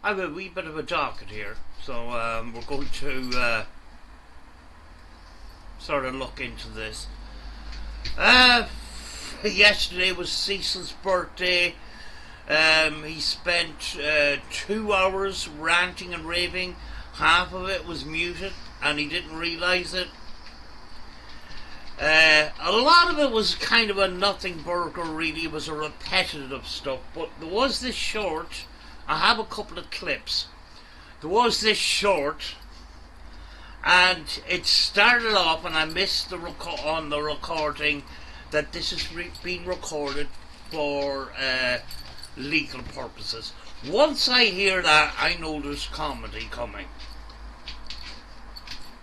I have a wee bit of a docket here, so we're going to sort of look into this. Yesterday was Cecil's birthday. He spent 2 hours ranting and raving. Half of it was muted and he didn't realise it. A lot of it was kind of a nothing burger, really. It was a repetitive stuff, but there was this short. I have a couple of clips. There was this short, and it started off, and I missed on the recording that this is being recorded for legal purposes. Once I hear that, I know there's comedy coming.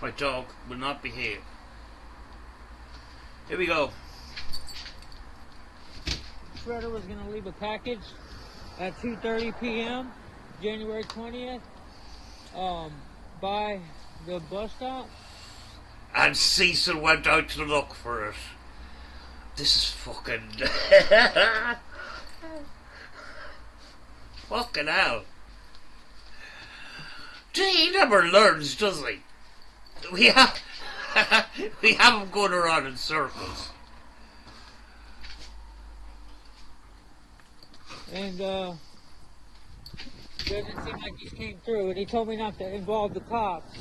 My dog will not behave. Here we go. Shredder was going to leave a package at 2:30 p.m. January 20th by the bus stop. And Cecil went out to look for it. This is fucking... fucking hell. He never learns, does he? We have him going around in circles. And doesn't seem like he came through, and he told me not to involve the cops.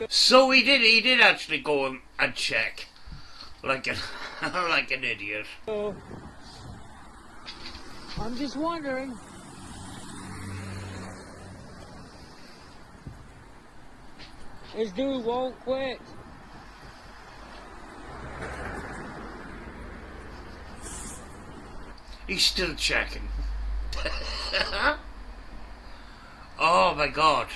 So he did actually go and check. Like an idiot. So I'm just wondering, this dude won't quit. He's still checking. Oh my God.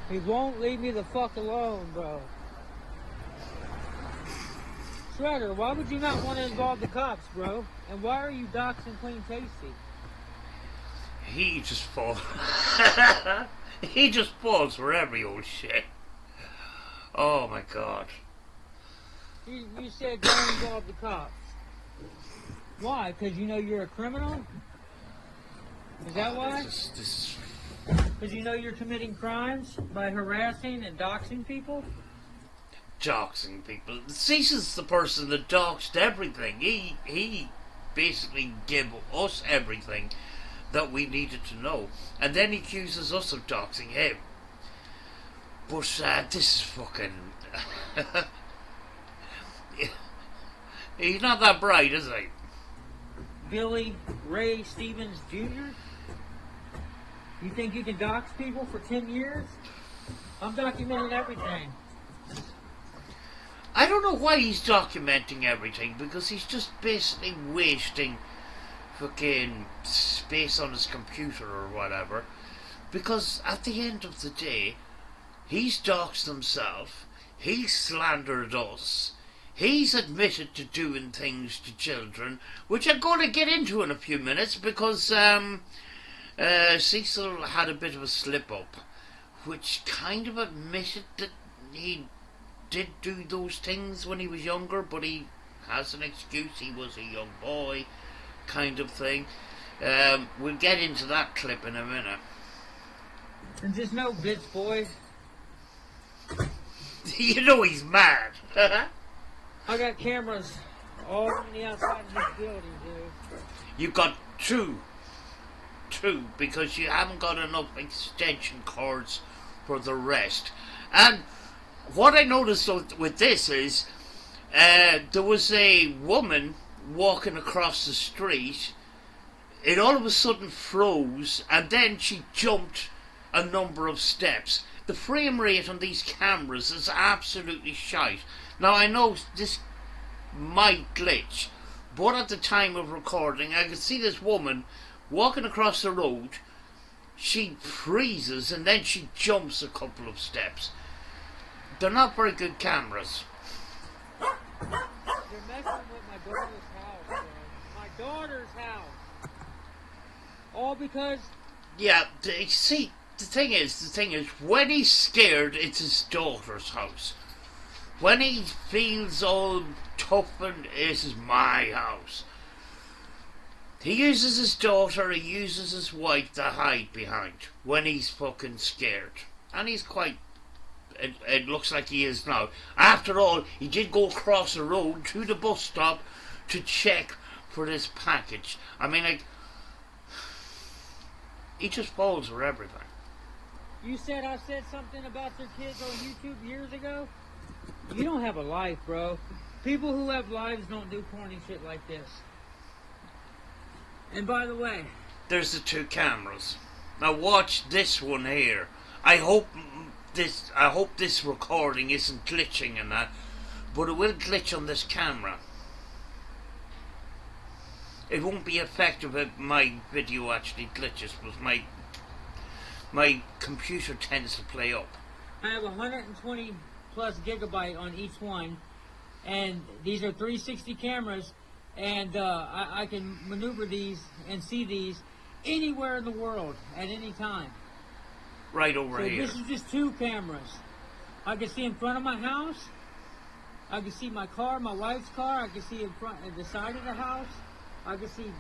He won't leave me the fuck alone, bro. Shredder, why would you not want to involve the cops, bro? And why are you doxing Clean Tasty? He just falls. He just falls for every old shit. Oh my God. You said go involve the cops. Why? Because you know you're a criminal? Is that why? Because you know you're committing crimes by harassing and doxing people? Doxing people. Cecil's the person that doxed everything. He basically gave us everything that we needed to know. And then he accuses us of doxing him. But this is fucking... He's not that bright, is he? Billy Ray Stevens Jr.? You think you can dox people for 10 years? I'm documenting everything. I don't know why he's documenting everything, because he's just basically wasting fucking space on his computer or whatever. Because at the end of the day, he's doxed himself, he's slandered us, he's admitted to doing things to children, which I'm going to get into in a few minutes, because Cecil had a bit of a slip-up, which kind of admitted that he did do those things when he was younger, but he has an excuse, he was a young boy, kind of thing. We'll get into that clip in a minute. And just no bits, boy. You know he's mad. I got cameras all on the outside of this building, dude. You got two, because you haven't got enough extension cords for the rest. And what I noticed with this is there was a woman walking across the street. It all of a sudden froze, and then she jumped a number of steps. The frame rate on these cameras is absolutely shite. Now I know this might glitch, but at the time of recording I could see this woman walking across the road. She freezes and then she jumps a couple of steps. They're not very good cameras. You're messing with my daughter's house, bro. My daughter's house. All because... Yeah, see, the thing is, when he's scared, it's his daughter's house. When he feels all tough and this is my house, He uses his daughter, he uses his wife to hide behind when he's fucking scared. And he's quite... It looks like he is now. After all, he did go across the road to the bus stop to check for this package. I mean, like... He just falls for everything. You said I said something about their kids on YouTube years ago? You don't have a life, bro. People who have lives don't do corny shit like this. And by the way... There's the 2 cameras. Now watch this one here. I hope this recording isn't glitching and that, but it will glitch on this camera. It won't be effective if my video actually glitches, because my computer tends to play up. I have 120 plus gigabyte on each one, and these are 360 cameras, and I can maneuver these and see these anywhere in the world at any time. Right over here. This is just 2 cameras. I can see in front of my house. I can see my car, my wife's car. I can see in front at the side of the house. I can see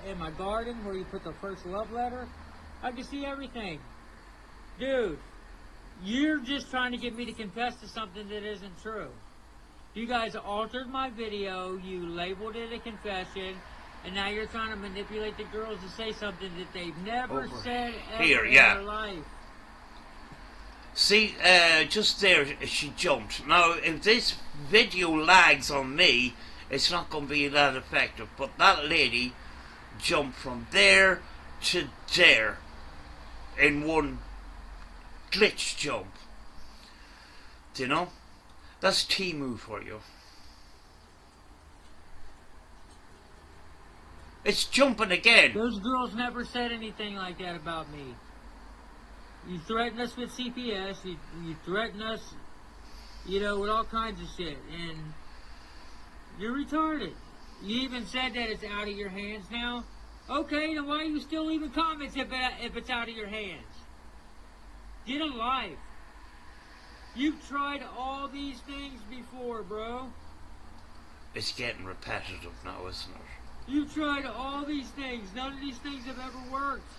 in my garden where you put the first love letter. I can see everything. Dude, you're just trying to get me to confess to something that isn't true. You guys altered my video, you labeled it a confession, and now you're trying to manipulate the girls to say something that they've never said ever in their life. See, just there, she jumped. Now, if this video lags on me, it's not going to be that effective. But that lady jumped from there to there in one glitch jump. Do you know? That's Temu for you. It's jumping again. Those girls never said anything like that about me. You threaten us with CPS, you threaten us, with all kinds of shit, and you're retarded. You even said that it's out of your hands now. Okay, then why are you still leaving comments if it's out of your hands? Get a life. You've tried all these things before, bro. It's getting repetitive now, isn't it? You've tried all these things. None of these things have ever worked.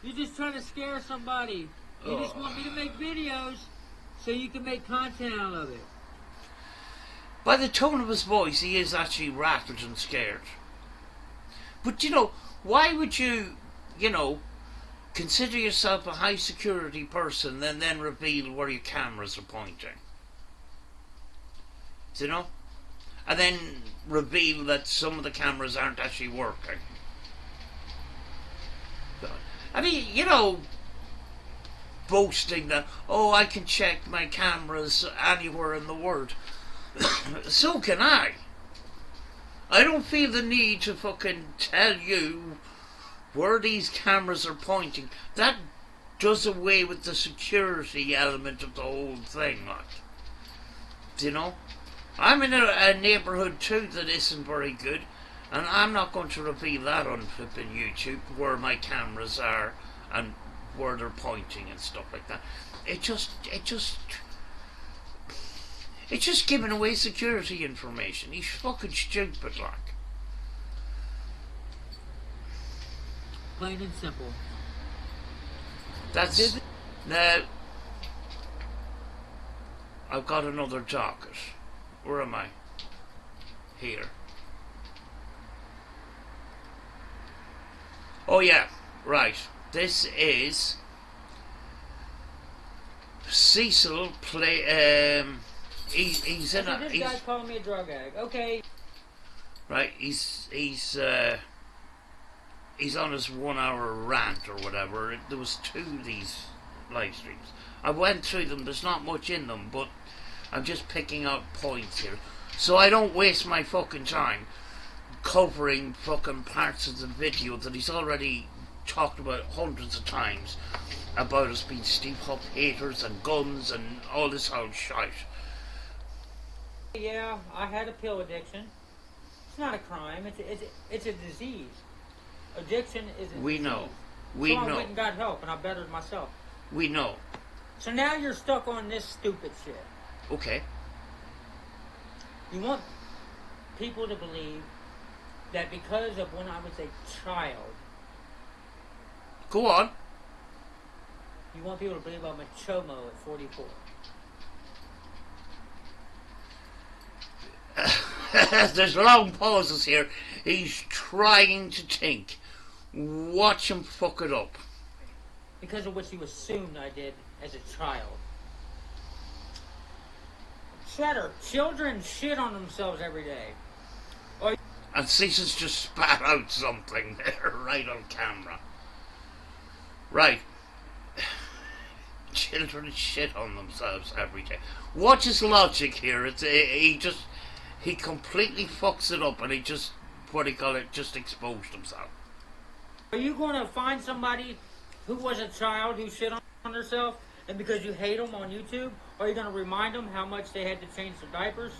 You're just trying to scare somebody. You just want me to make videos so you can make content out of it. By the tone of his voice, he is actually rattled and scared. But, why would you, consider yourself a high security person and then reveal where your cameras are pointing? Do you know? And then reveal that some of the cameras aren't actually working. I mean, boasting that, I can check my cameras anywhere in the world. So can I. I don't feel the need to fucking tell you where these cameras are pointing. That does away with the security element of the whole thing, like. Do you know? I'm in a neighbourhood too that isn't very good, and I'm not going to reveal that on flipping YouTube where my cameras are and where they're pointing and stuff like that. It's just giving away security information. He's fucking stupid, like. Plain and simple. That's... Now... I've got another docket. Where am I? Here. Oh yeah, right. This is... Cecil play... He's in a... This guy's calling me a drug addict. Okay. Right, he's on his 1 hour rant or whatever. There was 2 of these live streams. I went through them. There's not much in them, but I'm just picking out points here, so I don't waste my fucking time covering fucking parts of the video that he's already talked about hundreds of times about us being Steve Huff haters and guns and all this old shite. Yeah, I had a pill addiction. It's not a crime. It's a disease. Addiction is a disease. We know. So I went and got help, and I bettered myself. We know. So now you're stuck on this stupid shit. Okay. You want people to believe that because of when I was a child, Go on. you want people to believe I'm a chomo at 44. There's long pauses here. He's trying to think. Watch him fuck it up. Because of what you assumed I did as a child. Shredder, children shit on themselves every day. And Cecil's just spat out something there, right on camera. Right. Children shit on themselves every day. Watch his logic here. He completely fucks it up, and he just, what do you call it, just exposed himself. Are you going to find somebody who was a child who shit on herself, and because you hate them on YouTube, are you going to remind them how much they had to change their diapers?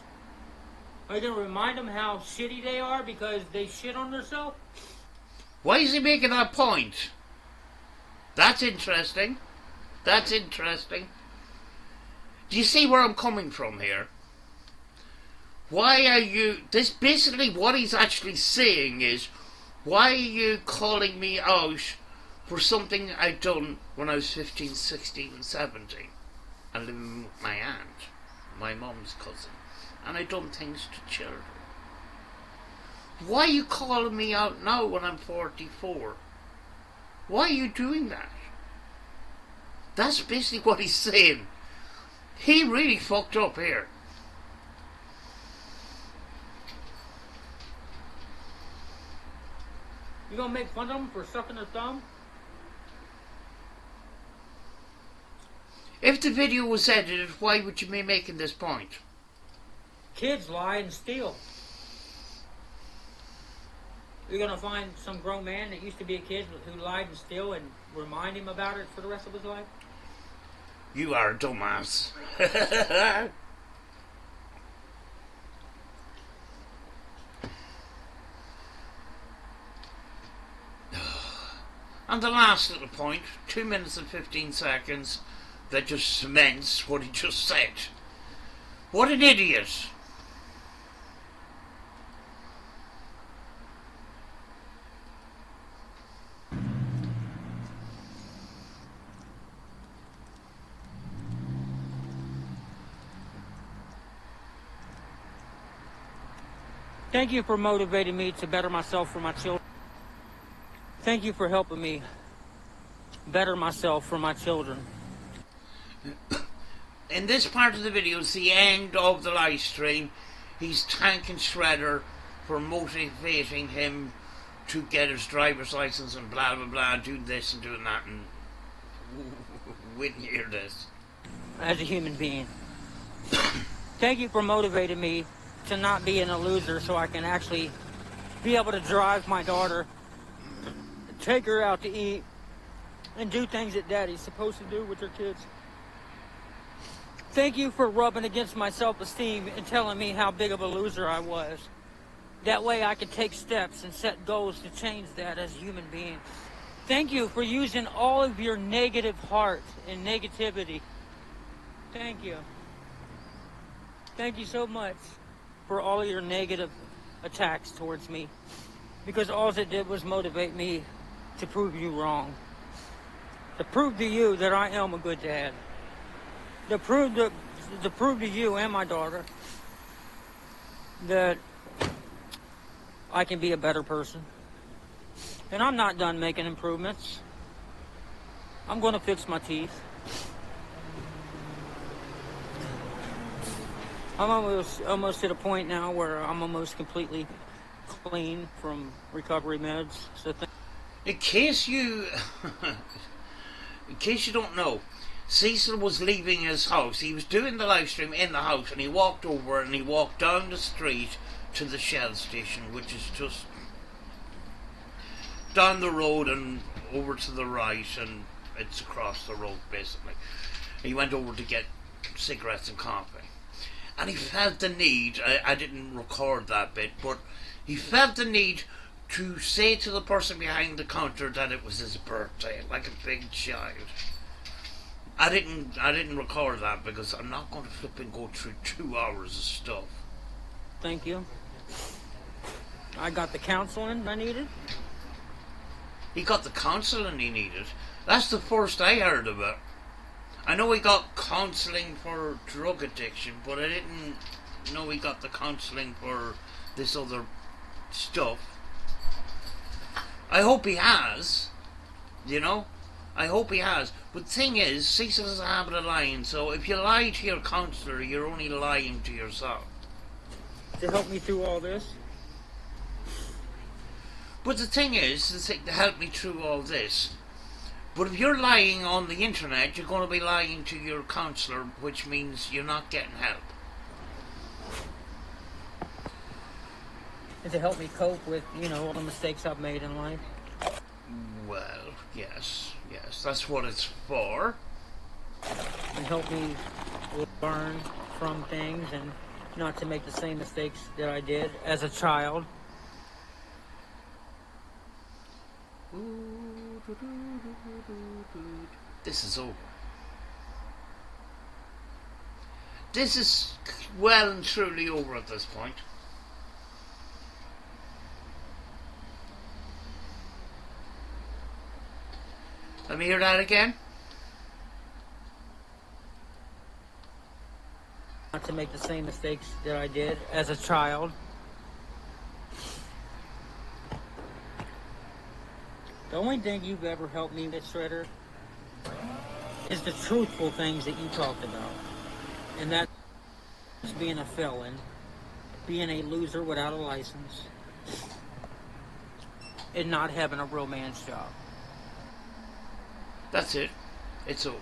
Are you going to remind them how shitty they are because they shit on themselves? Why is he making that point? That's interesting. That's interesting. Do you see where I'm coming from here? Why are you... This basically what he's actually saying is, why are you calling me out for something I done when I was 15, 16 and 17? And living with my aunt, my mum's cousin. And I done things to children. Why are you calling me out now when I'm 44? Why are you doing that? That's basically what he's saying. He really fucked up here. You gonna make fun of them for sucking their thumb? If the video was edited, why would you be making this point? Kids lie and steal. You're gonna find some grown man that used to be a kid who lied and steal and remind him about it for the rest of his life? You are a dumbass. And the last little point, 2 minutes and 15 seconds, that just cements what he just said. What an idiot. Thank you for motivating me to better myself for my children. Thank you for helping me better myself for my children. In this part of the video, it's the end of the live stream. He's thanking Shredder for motivating him to get his driver's license and blah blah blah, doing this and doing that, and when you hear this. As a human being. Thank you for motivating me to not being a loser so I can actually be able to drive my daughter, take her out to eat, and do things that daddy's supposed to do with her kids. Thank you for rubbing against my self-esteem and telling me how big of a loser I was. That way I could take steps and set goals to change that as a human being. Thank you for using all of your negative heart and negativity. Thank you. Thank you so much for all of your negative attacks towards me. Because all it did was motivate me to prove you wrong. To prove to you that I am a good dad. To prove to you and my daughter that I can be a better person. And I'm not done making improvements. I'm going to fix my teeth. I'm almost at a point now where I'm almost completely clean from recovery meds. So in case you don't know, Cecil was leaving his house. He was doing the live stream in the house, and he walked over and he walked down the street to the Shell station, which is just down the road and over to the right, and it's across the road basically. He went over to get cigarettes and coffee, and he felt the need, I didn't record that bit, but he felt the need to say to the person behind the counter that it was his birthday, like a big child. I didn't record that because I'm not going to flip and go through 2 hours of stuff. Thank you. I got the counseling I needed. He got the counseling he needed. That's the first I heard of it. I know he got counseling for drug addiction, but I didn't know he got the counseling for this other stuff. I hope he has, you know. I hope he has. But the thing is, Cecil has a habit of lying, so if you lie to your counsellor, you're only lying to yourself. To help me through all this? But the thing is, to help me through all this. But if you're lying on the internet, you're going to be lying to your counsellor, which means you're not getting help. And to help me cope with, you know, all the mistakes I've made in life? Well, yes, that's what it's for. And help me learn from things and not to make the same mistakes that I did as a child. This is over. This is well and truly over at this point. Let me hear that again. Not to make the same mistakes that I did as a child. The only thing you've ever helped me with, Shredder, is the truthful things that you talked about. And that's being a felon, being a loser without a license, and not having a real man's job. That's it. It's over.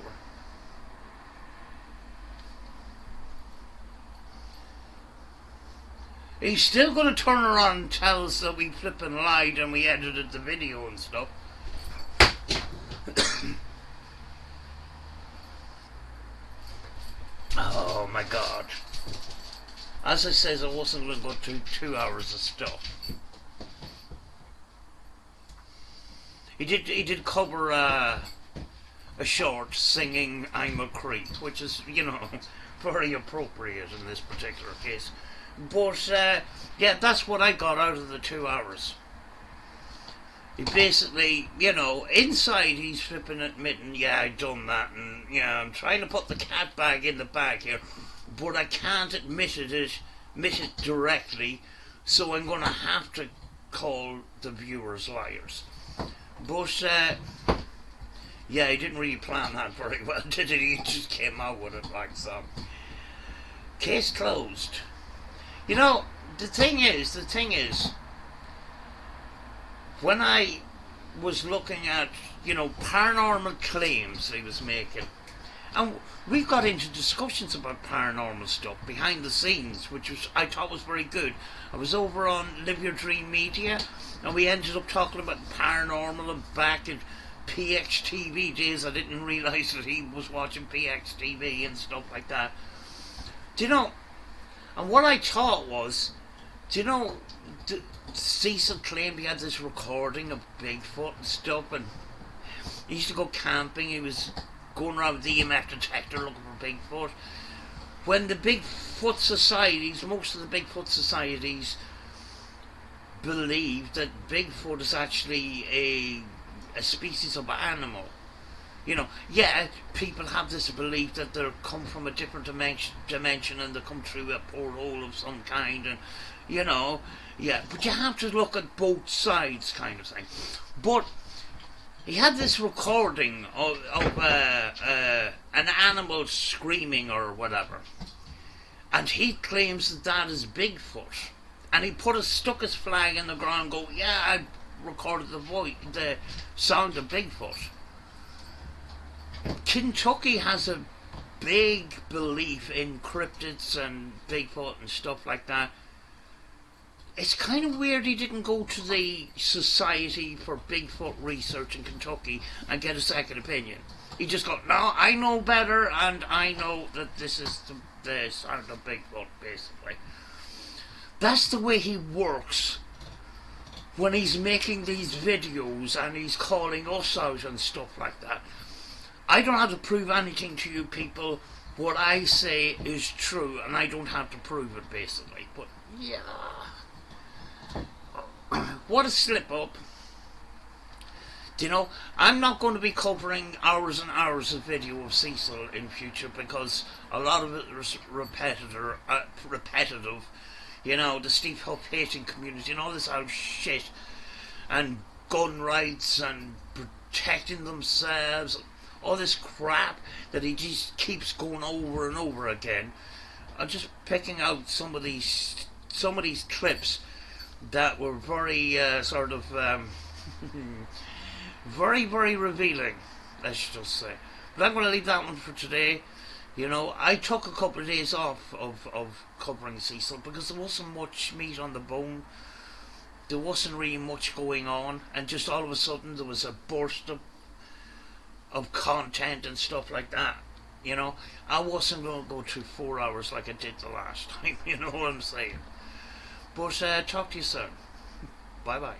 He's still going to turn around and tell us that we flipping lied and we edited the video and stuff. Oh my God. As I says, I wasn't going to go through 2 hours of stuff. He did cover a short singing "I'm a Creep," which is, you know, very appropriate in this particular case. But yeah, that's what I got out of the 2 hours. He basically, you know, inside he's flipping admitting, yeah, I done that, and yeah, I'm trying to put the cat back in the bag here, but I can't admit it directly, so I'm going to have to call the viewers liars. But yeah, he didn't really plan that very well, did he? He just came out with it like so. Case closed. You know, the thing is, when I was looking at, you know, paranormal claims he was making, and we've got into discussions about paranormal stuff behind the scenes, which I thought was very good. I was over on Live Your Dream Media, and we ended up talking about paranormal and back in PXTV days. I didn't realise that he was watching PXTV and stuff like that. Do you know? And what I thought was, do you know, Cecil claimed he had this recording of Bigfoot and stuff, and he used to go camping. He was going around with the EMF detector looking for Bigfoot. When the Bigfoot societies, most of the Bigfoot societies, believe that Bigfoot is actually a species of animal. You know, yeah, people have this belief that they come from a different dimension and they come through a porthole of some kind, and, you know, yeah, but you have to look at both sides kind of thing. But he had this recording of an animal screaming or whatever, and he claims that that is Bigfoot. And he stuck his flag in the ground and go, yeah, I recorded the sound of Bigfoot. Kentucky has a big belief in cryptids and Bigfoot and stuff like that. It's kind of weird he didn't go to the Society for Bigfoot Research in Kentucky and get a second opinion. He just got, no, I know better, and I know that this is the sound of Bigfoot, basically. That's the way he works when he's making these videos and he's calling us out and stuff like that. I don't have to prove anything to you people. What I say is true, and I don't have to prove it, basically. But, yeah. what a slip up. You know, I'm not going to be covering hours and hours of video of Cecil in future because a lot of it is repetitive. You know, the steep help hating community and all this old shit, and gun rights and protecting themselves, all this crap that he just keeps going over and over again. I'm just picking out some of these clips that were very very, very revealing, let's just say. But I'm going to leave that one for today. You know, I took a couple of days off of covering Cecil because there wasn't much meat on the bone. There wasn't really much going on, and just all of a sudden there was a burst of content and stuff like that. You know, I wasn't going to go through 4 hours like I did the last time, you know what I'm saying. But talk to you soon. Bye bye.